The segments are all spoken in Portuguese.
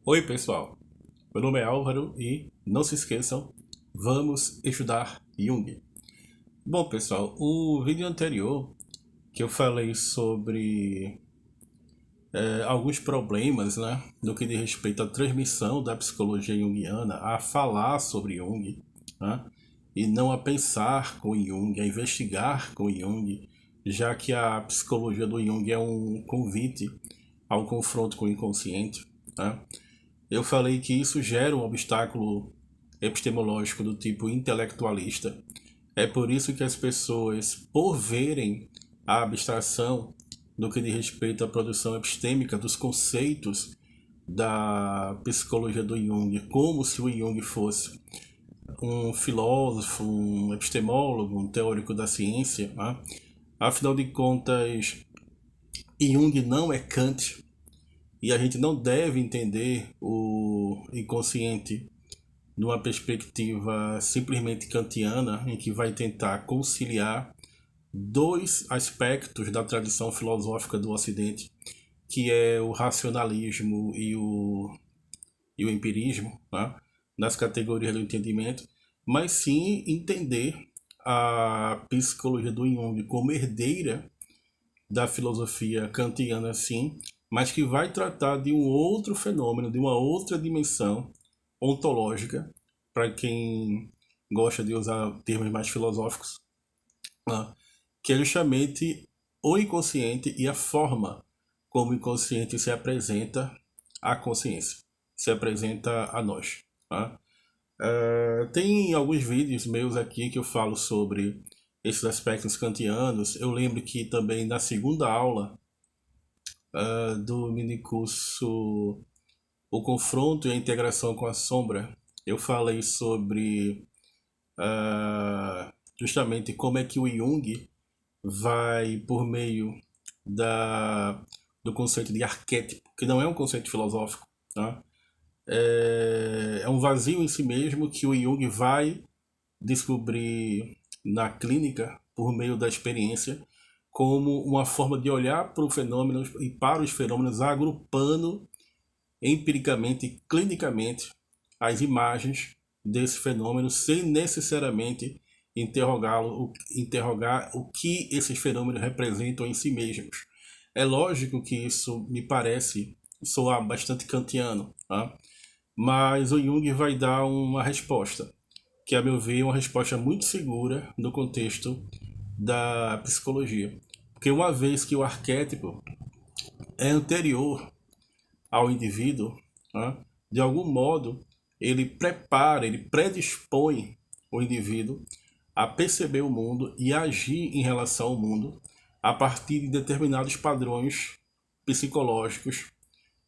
Oi pessoal, meu nome é Álvaro e não se esqueçam, vamos estudar Jung. Bom pessoal, o vídeo anterior que eu falei sobre alguns problemas, né, no que diz respeito à transmissão da psicologia junguiana, a falar sobre Jung, né, e não a pensar com Jung, a investigar com Jung, já que a psicologia do Jung é um convite ao confronto com o inconsciente, né. Eu falei que isso gera um obstáculo epistemológico do tipo intelectualista. É por isso que as pessoas, por verem a abstração no que diz respeito à produção epistêmica dos conceitos da psicologia do Jung, como se o Jung fosse um filósofo, um epistemólogo, um teórico da ciência, né? Afinal de contas, Jung não é Kant, e a gente não deve entender o inconsciente numa perspectiva simplesmente kantiana, em que vai tentar conciliar dois aspectos da tradição filosófica do Ocidente, que é o racionalismo e o empirismo, né? Nas categorias do entendimento, mas sim entender a psicologia do Jung como herdeira da filosofia kantiana, sim, mas que vai tratar de um outro fenômeno, de uma outra dimensão ontológica, para quem gosta de usar termos mais filosóficos, né? Que é justamente o inconsciente e a forma como o inconsciente se apresenta à consciência, se apresenta a nós. Né? Tem alguns vídeos meus aqui que eu falo sobre esses aspectos kantianos. Eu lembro que também na segunda aula do minicurso O Confronto e a Integração com a Sombra, eu falei sobre justamente como é que o Jung vai, por meio da, do conceito de arquétipo, que não é um conceito filosófico, tá? É um vazio em si mesmo que o Jung vai descobrir na clínica, por meio da experiência, como uma forma de olhar para o fenômeno e para os fenômenos, agrupando empiricamente e clinicamente as imagens desse fenômeno, sem necessariamente interrogar o que esses fenômenos representam em si mesmos. É lógico que isso me parece soar bastante kantiano, tá? Mas o Jung vai dar uma resposta, que a meu ver é uma resposta muito segura no contexto da psicologia. Porque uma vez que o arquétipo é anterior ao indivíduo, né, de algum modo ele prepara, ele predispõe o indivíduo a perceber o mundo e agir em relação ao mundo a partir de determinados padrões psicológicos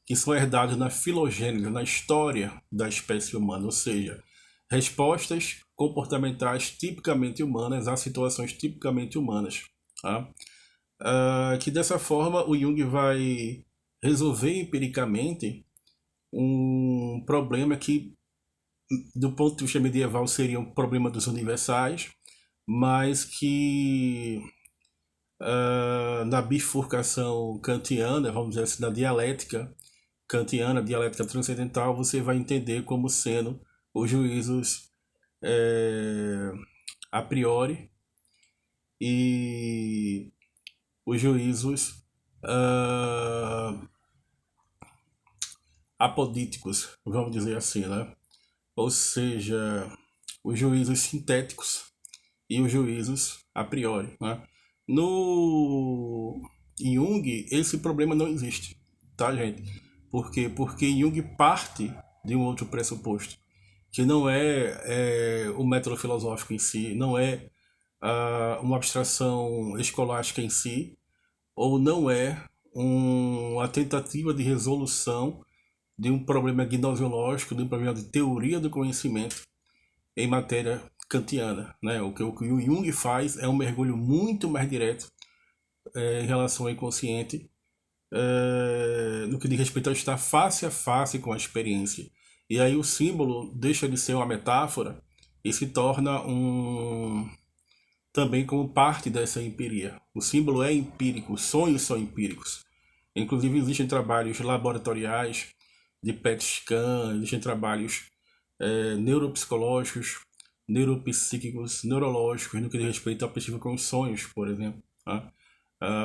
que são herdados na filogênese, na história da espécie humana, ou seja, respostas comportamentais tipicamente humanas a situações tipicamente humanas. Tá? Que dessa forma o Jung vai resolver empiricamente um problema que, do ponto de vista medieval, seria um problema dos universais, mas que na bifurcação kantiana, vamos dizer assim, na dialética kantiana, dialética transcendental, você vai entender como sendo os juízos a priori e os juízos apodíticos, vamos dizer assim, né? Ou seja, os juízos sintéticos e os juízos a priori, né? No Jung, esse problema não existe, tá, gente? Por quê? Porque Jung parte de um outro pressuposto, que não é o método filosófico em si, não é uma abstração escolástica em si, ou não é uma tentativa de resolução de um problema gnoseológico, de um problema de teoria do conhecimento em matéria kantiana. Né? O que o Jung faz é um mergulho muito mais direto em relação ao inconsciente, no que diz respeito a estar face a face com a experiência. E aí o símbolo deixa de ser uma metáfora e se torna também como parte dessa empiria. O símbolo é empírico, os sonhos são empíricos. Inclusive existem trabalhos laboratoriais de PET scan, existem trabalhos neuropsicológicos, neuropsíquicos, neurológicos, no que diz respeito à pesquisa com os sonhos, por exemplo. Tá?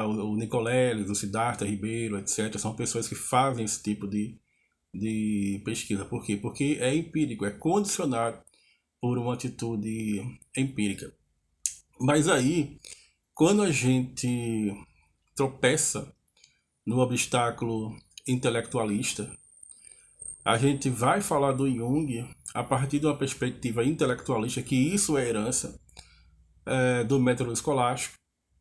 O Nicoleles, o Siddhartha Ribeiro, etc., são pessoas que fazem esse tipo de pesquisa. Por quê? Porque é empírico, é condicionado por uma atitude empírica. Mas aí, quando a gente tropeça no obstáculo intelectualista, a gente vai falar do Jung a partir de uma perspectiva intelectualista, que isso é herança do método escolástico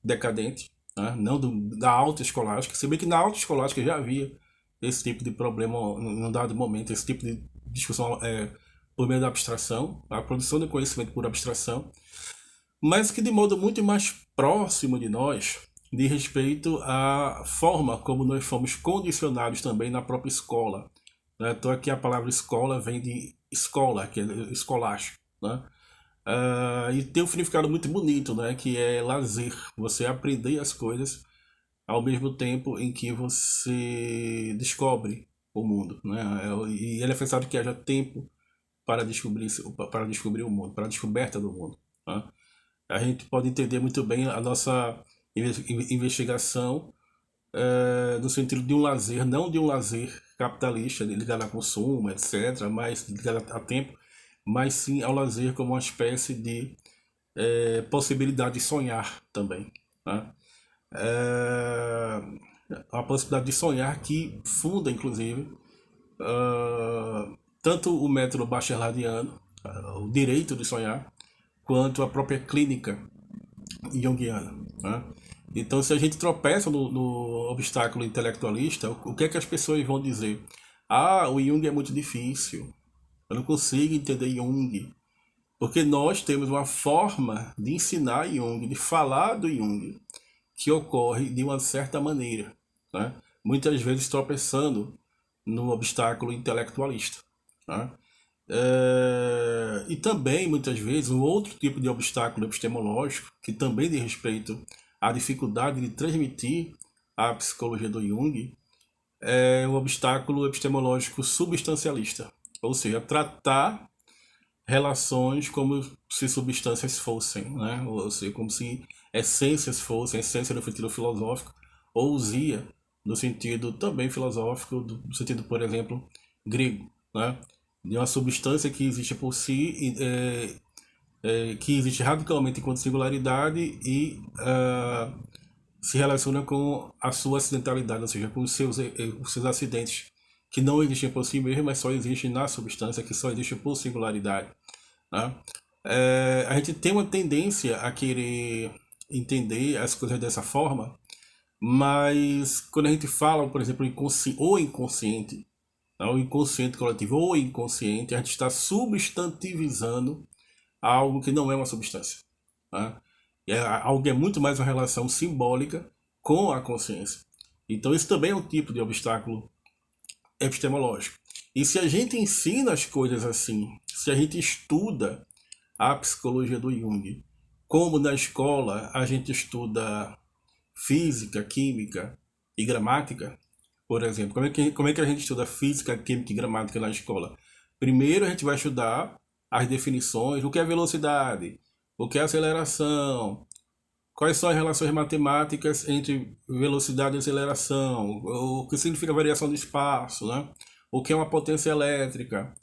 decadente, né? Não da autoescolástica, se bem que na autoescolástica já havia esse tipo de problema num dado momento, esse tipo de discussão por meio da abstração, a produção de conhecimento por abstração, mas que de modo muito mais próximo de nós, de respeito à forma como nós fomos condicionados também na própria escola. Então aqui a palavra escola vem de escola, que é escolástico, né? E tem um significado muito bonito, né? Que é lazer, você aprender as coisas ao mesmo tempo em que você descobre o mundo, né? E ele é necessário que haja tempo para descobrir o mundo, para a descoberta do mundo. Né? A gente pode entender muito bem a nossa investigação no sentido de um lazer, não de um lazer capitalista, ligado a consumo, etc., mas ligado a tempo, mas sim ao lazer como uma espécie de possibilidade de sonhar também. Tá? A possibilidade de sonhar que funda, inclusive, tanto o método bacheladiano, o direito de sonhar, quanto a própria clínica junguiana. Né? Então, se a gente tropeça no obstáculo intelectualista, o que é que as pessoas vão dizer? O Jung é muito difícil, eu não consigo entender Jung. Porque nós temos uma forma de ensinar Jung, de falar do Jung, que ocorre de uma certa maneira. Né? Muitas vezes tropeçando no obstáculo intelectualista. Né? E também, muitas vezes, um outro tipo de obstáculo epistemológico, que também diz respeito à dificuldade de transmitir a psicologia do Jung, é o obstáculo epistemológico substancialista. Ou seja, tratar relações como se substâncias fossem, né? Ou seja, como se essências fossem, essência no sentido filosófico, ou usia no sentido também filosófico, no sentido, por exemplo, grego, né? De uma substância que existe por si, que existe radicalmente enquanto singularidade e se relaciona com a sua acidentalidade, ou seja, com os seus acidentes, que não existem por si mesmo, mas só existem na substância, que só existe por singularidade. Né? A gente tem uma tendência a querer entender as coisas dessa forma, mas quando a gente fala, por exemplo, o inconsciente, o inconsciente coletivo ou inconsciente, a gente está substantivizando algo que não é uma substância. Né? Algo que é muito mais uma relação simbólica com a consciência. Então isso também é um tipo de obstáculo epistemológico. E se a gente ensina as coisas assim, se a gente estuda a psicologia do Jung, como na escola a gente estuda física, química e gramática, por exemplo, como é que a gente estuda física, química e gramática na escola? Primeiro a gente vai estudar as definições, o que é velocidade, o que é aceleração, quais são as relações matemáticas entre velocidade e aceleração, o que significa variação de espaço, né? O que é uma potência elétrica,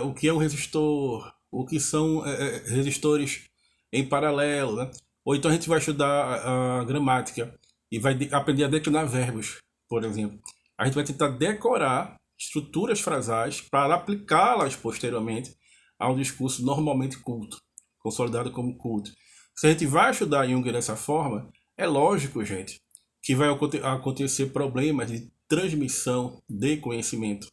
o que é um resistor, o que são resistores em paralelo, né? Ou então a gente vai estudar a gramática e vai aprender a declinar verbos, por exemplo. A gente vai tentar decorar estruturas frasais para aplicá-las posteriormente ao discurso normalmente culto, consolidado como culto. Se a gente vai estudar Jung dessa forma, é lógico, gente, que vai acontecer problemas de transmissão de conhecimento.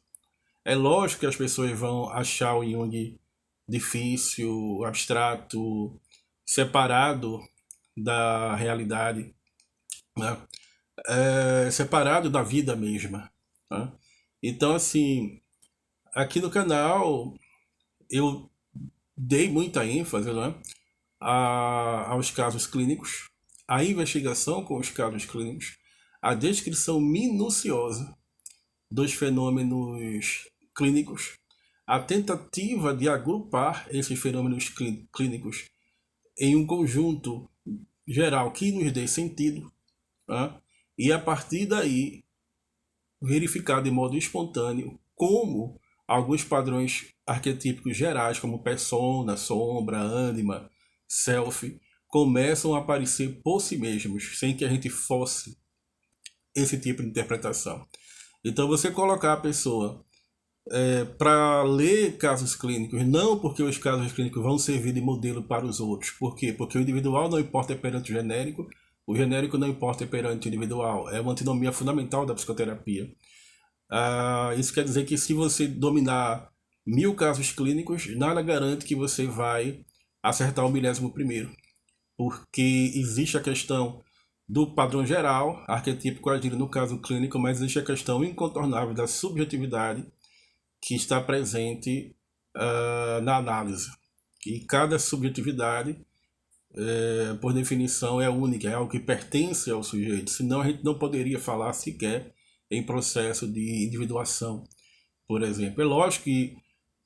É lógico que as pessoas vão achar o Jung difícil, abstrato, separado da realidade, né? Separado da vida mesma. Né? Então, assim, aqui no canal eu dei muita ênfase, né, aos casos clínicos, a investigação com os casos clínicos, a descrição minuciosa dos fenômenos clínicos, a tentativa de agrupar esses fenômenos clínicos em um conjunto geral que nos dê sentido, tá? E a partir daí verificar de modo espontâneo como alguns padrões arquetípicos gerais, como persona, sombra, ânima, self, começam a aparecer por si mesmos, sem que a gente force esse tipo de interpretação. Então, você colocar a pessoa para ler casos clínicos, não porque os casos clínicos vão servir de modelo para os outros. Por quê? Porque o individual não importa perante o genérico não importa perante o individual. É uma antinomia fundamental da psicoterapia. Isso quer dizer que se você dominar 1000 casos clínicos, nada garante que você vai acertar o 11º, porque existe a questão do padrão geral, arquetípico agindo no caso clínico, mas existe a questão incontornável da subjetividade que está presente na análise. E cada subjetividade, por definição, é única, é algo que pertence ao sujeito, senão a gente não poderia falar sequer em processo de individuação, por exemplo. É lógico que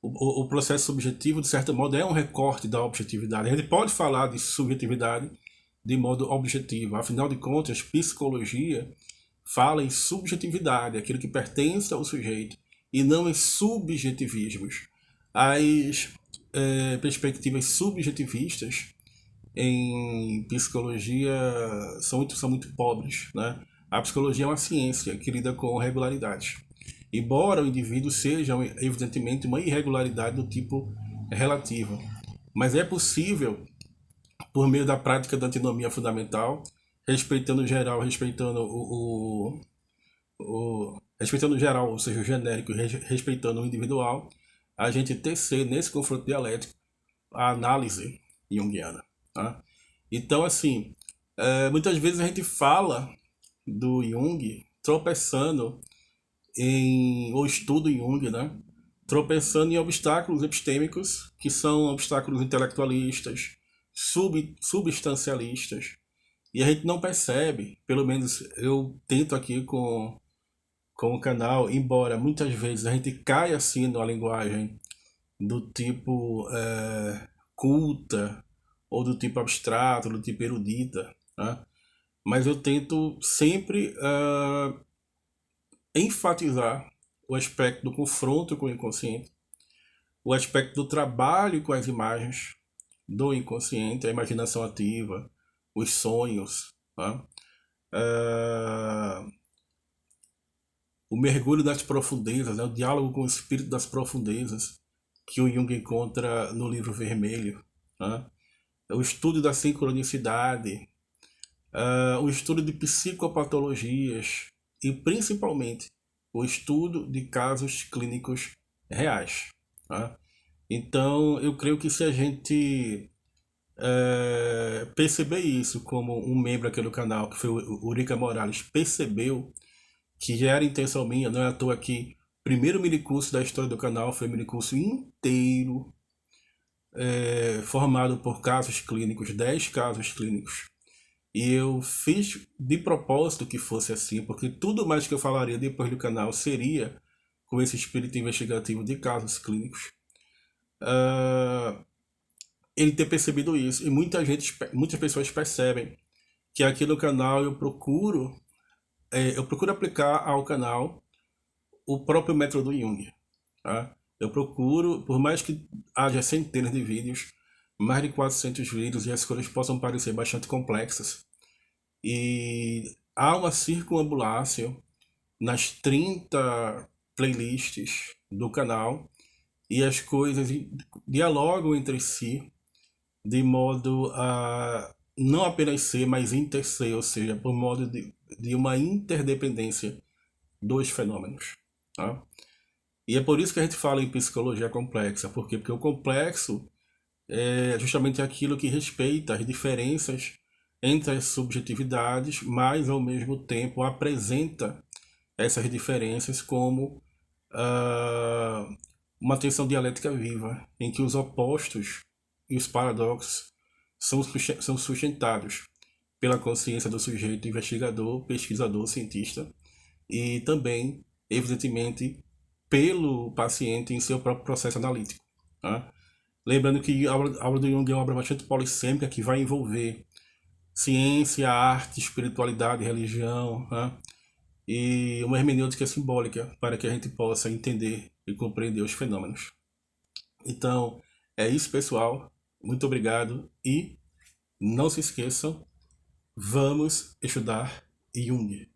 o processo subjetivo, de certo modo, é um recorte da objetividade. A gente pode falar de subjetividade de modo objetivo. Afinal de contas, psicologia fala em subjetividade, aquilo que pertence ao sujeito, e não em subjetivismos. As perspectivas subjetivistas em psicologia são muito pobres, né? A psicologia é uma ciência que lida com regularidades. Embora o indivíduo seja, evidentemente, uma irregularidade do tipo relativo. Mas é possível, por meio da prática da antinomia fundamental, respeitando o geral, respeitando o geral, ou seja, o genérico, respeitando o individual, a gente tecer nesse confronto dialético a análise junguiana. Tá? Então, assim, muitas vezes a gente fala do Jung tropeçando ou estudo Jung, né? Tropeçando em obstáculos epistêmicos, que são obstáculos intelectualistas, substancialistas, e a gente não percebe, pelo menos eu tento aqui com o canal, embora muitas vezes a gente caia assim numa linguagem do tipo culta, ou do tipo abstrato, do tipo erudita, né? Mas eu tento sempre enfatizar o aspecto do confronto com o inconsciente, o aspecto do trabalho com as imagens do inconsciente, a imaginação ativa, os sonhos, tá? O mergulho nas profundezas, né? O diálogo com o espírito das profundezas, que o Jung encontra no livro vermelho, tá? O estudo da sincronicidade, o estudo de psicopatologias e, principalmente, o estudo de casos clínicos reais. Tá? Então, eu creio que se a gente perceber isso, como um membro aqui do canal, que foi o Urica Morales, percebeu que já era intenção minha, não é à toa que o primeiro minicurso da história do canal foi um minicurso inteiro formado por casos clínicos, 10 casos clínicos. E eu fiz de propósito que fosse assim, porque tudo mais que eu falaria depois do canal seria com esse espírito investigativo de casos clínicos. Ele ter percebido isso. E muitas pessoas percebem que aqui no canal eu procuro aplicar ao canal o próprio método Jung. Tá? Eu procuro, por mais que haja centenas de vídeos, mais de 400 vídeos, e as coisas possam parecer bastante complexas, e há uma circunambulácio nas 30 playlists do canal, e as coisas dialogam entre si de modo a não apenas ser, mas interser, ou seja, por modo de uma interdependência dos fenômenos. Tá? E é por isso que a gente fala em psicologia complexa. Por quê? Porque o complexo é justamente aquilo que respeita as diferenças entre as subjetividades, mas ao mesmo tempo apresenta essas diferenças como uma tensão dialética viva, em que os opostos e os paradoxos são sustentados pela consciência do sujeito investigador, pesquisador, cientista, e também evidentemente, pelo paciente em seu próprio processo analítico. Tá? Lembrando que a obra do Jung é uma obra bastante polissêmica que vai envolver ciência, arte, espiritualidade, religião, tá? E uma hermenêutica simbólica para que a gente possa entender e compreender os fenômenos. Então, é isso, pessoal. Muito obrigado e não se esqueçam, vamos estudar Jung.